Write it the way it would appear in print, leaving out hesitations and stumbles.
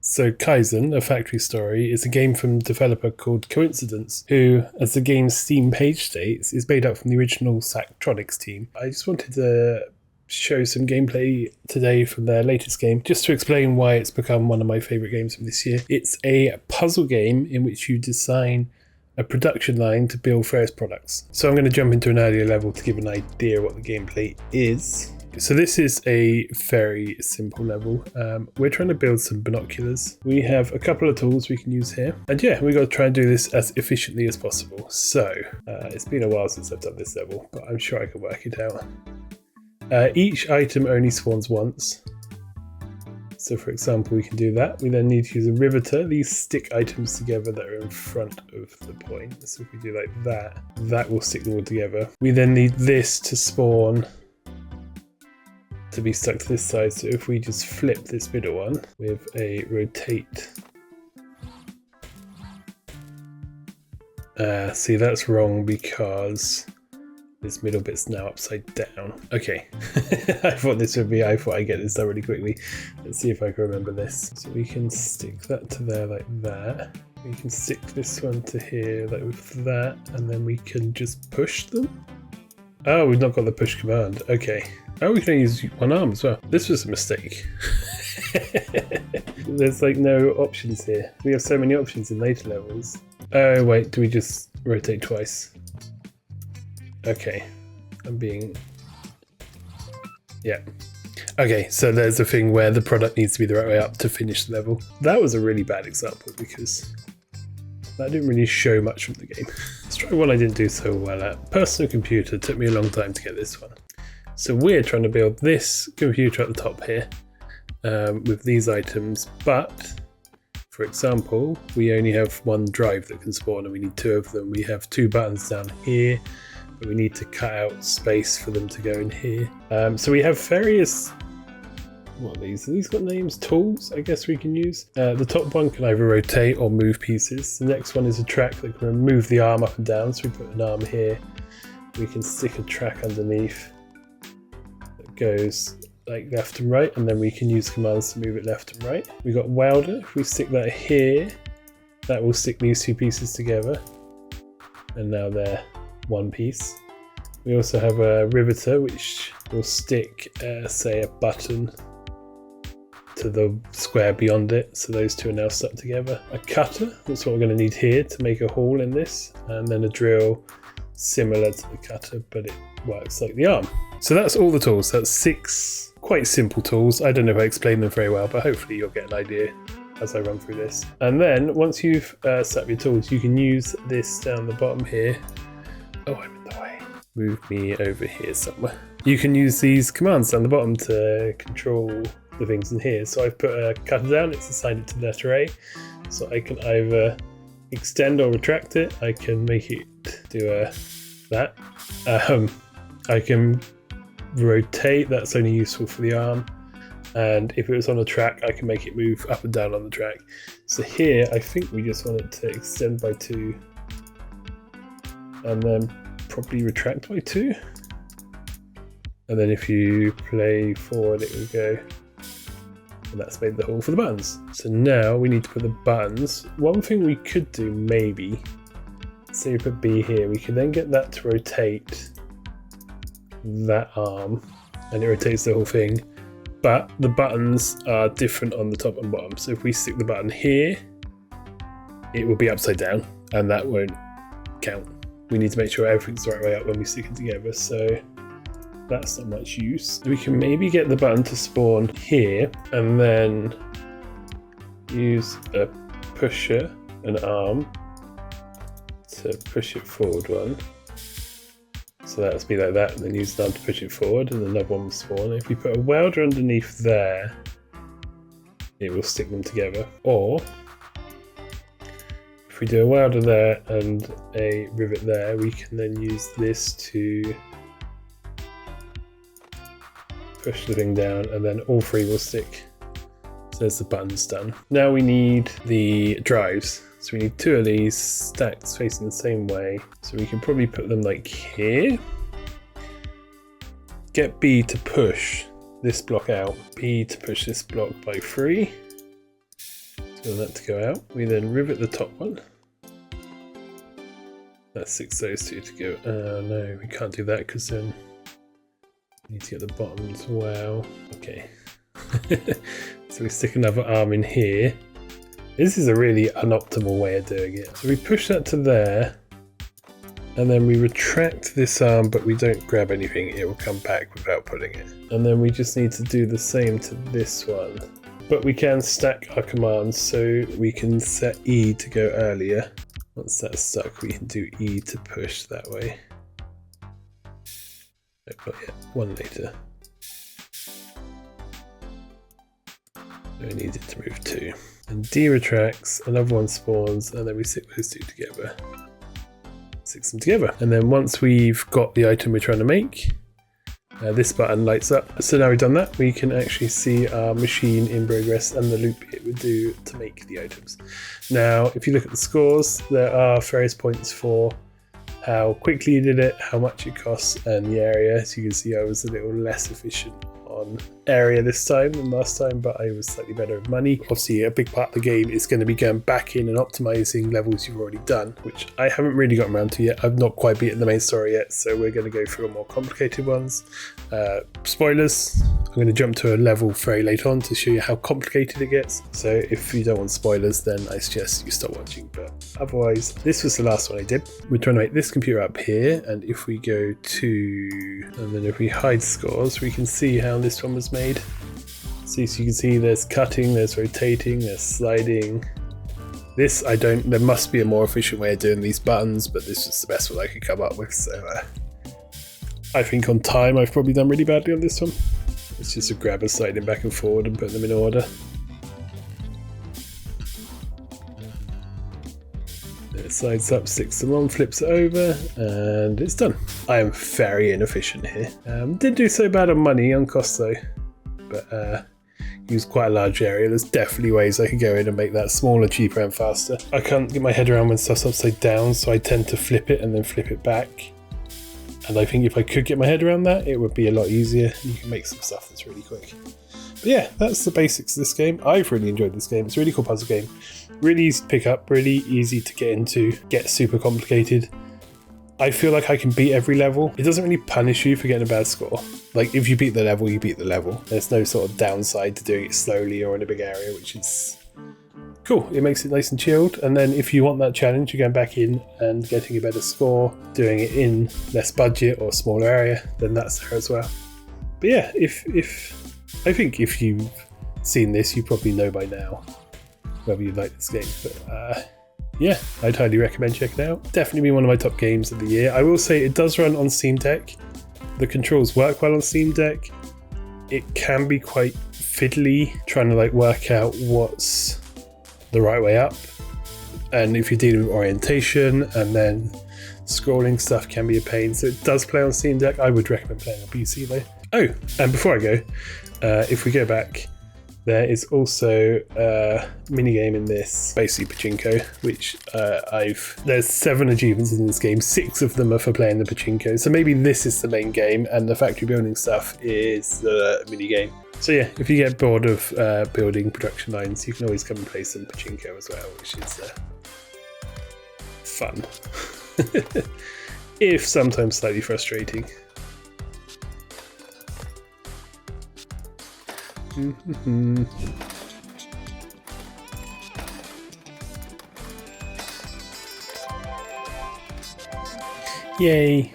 So Kaizen, A Factory Story, is a game from a developer called Conicidence, who, as the game's Steam page states, is made up from the original Zachtronics team. I just wanted to show some gameplay today from their latest game, just to explain why it's become one of my favourite games from this year. It's a puzzle game in which you design a production line to build various products. So I'm going to jump into an earlier level to give an idea what the gameplay is. So this is a very simple level. We're trying to build some binoculars. We have a couple of tools we can use here. And yeah, we've got to try and do this as efficiently as possible. So it's been a while since I've done this level, but I'm sure I can work it out. Each item only spawns once. So for example, we can do that. We then need to use a riveter. These stick items together that are in front of the point. So if we do like that, that will stick them all together. We then need this to spawn to be stuck to this side. So if we just flip this middle one with a rotate. See, that's wrong because this middle bit's now upside down. Okay, I thought I'd get this done really quickly. Let's see if I can remember this. So we can stick that to there like that. We can stick this one to here like with that, and then we can just push them. Oh, we've not got the push command. Okay. Oh, we can only use one arm as well. This was a mistake. There's like no options here. We have so many options in later levels. Oh wait, do we just rotate twice? Okay, yeah. Okay, so there's a thing where the product needs to be the right way up to finish the level. That was a really bad example because that didn't really show much from the game. Let's try one I didn't do so well at. Personal computer. Took me a long time to get this one. So we're trying to build this computer at the top here with these items, but for example, we only have one drive that can spawn and we need two of them. We have two buttons down here, but we need to cut out space for them to go in here. So we have various, what are these? Have these got names? Tools, I guess we can use. The top one can either rotate or move pieces. The next one is a track that can move the arm up and down. So we put an arm here. We can stick a track underneath that goes like left and right, and then we can use commands to move it left and right. We got welder. If we stick that here, that will stick these two pieces together. And now they're one piece. We also have a riveter which will stick say a button to the square beyond it, so those two are now stuck together. A cutter, that's what we're going to need here to make a hole in this, and then a drill similar to the cutter, but it works like the arm. So that's all the tools. That's 6 quite simple tools. I don't know if I explained them very well, but hopefully you'll get an idea as I run through this. And then once you've set up your tools, you can use this down the bottom here. Oh, I'm in the way. Move me over here somewhere. You can use these commands down the bottom to control the things in here. So I've put a cutter down, it's assigned it to letter A. So I can either extend or retract it. I can make it do that. I can rotate, that's only useful for the arm. And if it was on a track, I can make it move up and down on the track. So here, I think we just want it to extend by 2. And then probably retract by 2. And then if you play forward, it will go. And that's made the hole for the buttons. So now we need to put the buttons. One thing we could do maybe, say we put B here, we could then get that to rotate that arm, and it rotates the whole thing. But the buttons are different on the top and bottom. So if we stick the button here, it will be upside down, and that won't count. We need to make sure everything's the right way up when we stick it together. So that's not much use. We can maybe get the button to spawn here, and then use a pusher, an arm, to push it forward one. So that's be like that, and then use the arm to push it forward, and another one will spawn. If we put a welder underneath there, it will stick them together. Or if we do a welder there and a rivet there, we can then use this to push the thing down, and then all 3 will stick. So there's the buttons done. Now we need the drives. So we need 2 of these stacked facing the same way. So we can probably put them like here. Get B to push this block out. B to push this block by 3. So that to go out. We then rivet the top one. That sticks those two to go. No, we can't do that because then we need to get the bottom as well. Okay. So we stick another arm in here. This is a really unoptimal way of doing it. So we push that to there, and then we retract this arm, but we don't grab anything. It will come back without pulling it. And then we just need to do the same to this one. But we can stack our commands, so we can set E to go earlier. Once that's stuck, we can do E to push that way. No, not yet. One later. We need it to move two. And D retracts, another one spawns, and then we stick those two together. Six them together. And then once we've got the item we're trying to make, this button lights up. So now we've done that, we can actually see our machine in progress and the loop it would do to make the items. Now, if you look at the scores, there are various points for how quickly you did it, how much it costs, and the area. So you can see I was a little less efficient on area this time than last time, but I was slightly better with money. Obviously, a big part of the game is going to be going back in and optimizing levels you've already done, which I haven't really gotten around to yet. I've not quite beaten the main story yet, so we're going to go through more complicated ones. Spoilers, I'm going to jump to a level very late on to show you how complicated it gets. So if you don't want spoilers, then I suggest you stop watching, but otherwise, this was the last one I did. We're trying to make this computer up here, and if we go to, and then if we hide scores, we can see how this one was made. So you can see there's cutting, there's rotating, there's sliding. This, there must be a more efficient way of doing these buttons, but this was the best one I could come up with. So I think on time I've probably done really badly on this one. It's just a grabber sliding back and forward and put them in order. It slides up, sticks them on, flips it over, and it's done. I am very inefficient here. Didn't do so bad on money, on cost though, but used quite a large area. There's definitely ways I could go in and make that smaller, cheaper and faster. I can't get my head around when stuff's upside down, so I tend to flip it and then flip it back. And I think if I could get my head around that, it would be a lot easier. You can make some stuff that's really quick. But yeah, that's the basics of this game. I've really enjoyed this game. It's a really cool puzzle game. Really easy to pick up, really easy to get into, get super complicated. I feel like I can beat every level. It doesn't really punish you for getting a bad score. Like, if you beat the level, you beat the level. There's no sort of downside to doing it slowly or in a big area, which is cool. It makes it nice and chilled. And then if you want that challenge, you're going back in and getting a better score, doing it in less budget or smaller area, then that's there as well. But yeah, I think if you've seen this, you probably know by now whether you like this game. But yeah, I'd highly recommend checking it out. Definitely been one of my top games of the year. I will say it does run on Steam Deck. The controls work well on Steam Deck. It can be quite fiddly trying to like work out what's the right way up. And if you're dealing with orientation and then scrolling stuff can be a pain. So it does play on Steam Deck. I would recommend playing on PC though. Oh, and before I go, if we go back, there is also a minigame in this, basically Pachinko, which there's 7 achievements in this game, 6 of them are for playing the Pachinko, so maybe this is the main game and the factory building stuff is the minigame. So yeah, if you get bored of building production lines, you can always come and play some Pachinko as well, which is fun. If sometimes slightly frustrating. Yay.